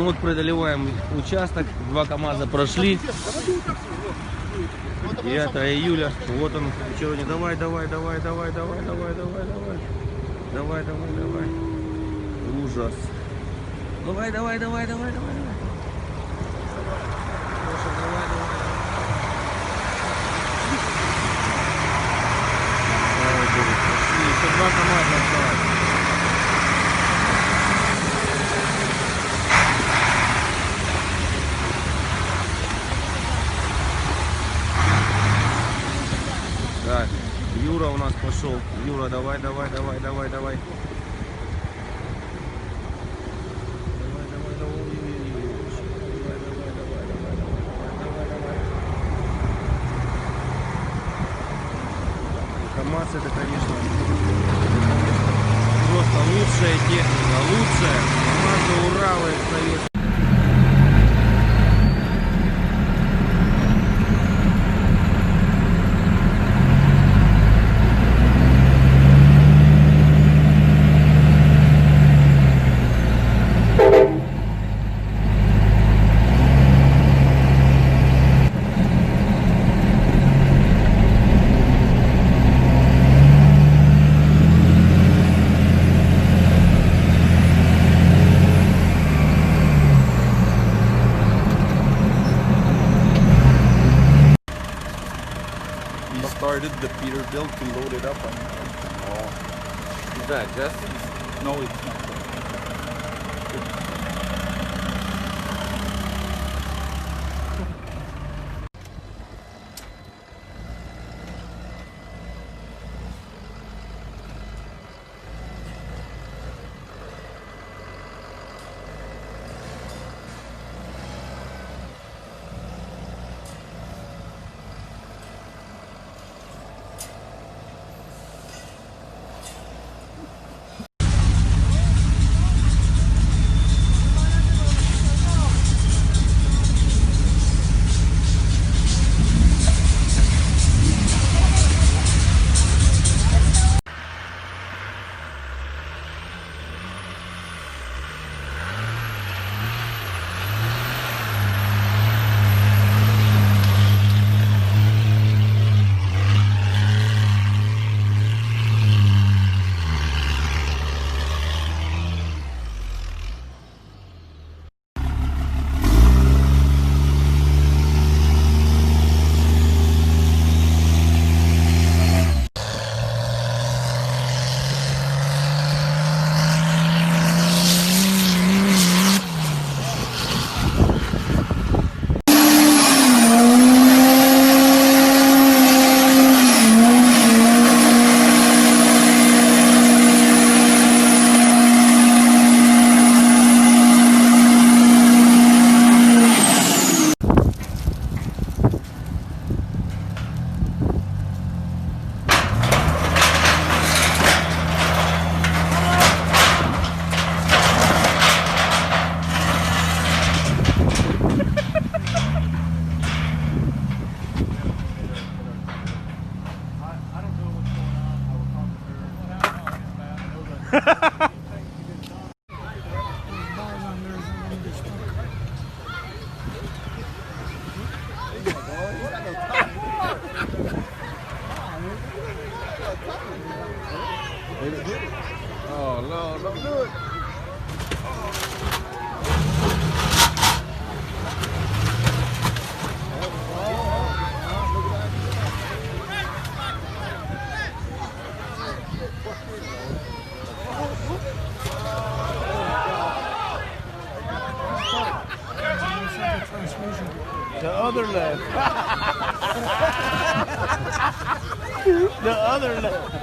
вот преодолеваем участок. 2 КАМАЗа прошли. 9 июля. Вот он сегодня. Давай. Ужас. Давай. Леша, давай. Пошли. Еще 2 КАМАЗа осталось. Так, Юра у нас пошел. Юра, давай. КАМАЗ это, конечно, просто лучшая техника, лучшая. КАМАЗы, Уралы, советские. Started the Peterbilt to load it up on. Oh. Is that just? No, it's not. Oh no, don't do it. The other left. The other left.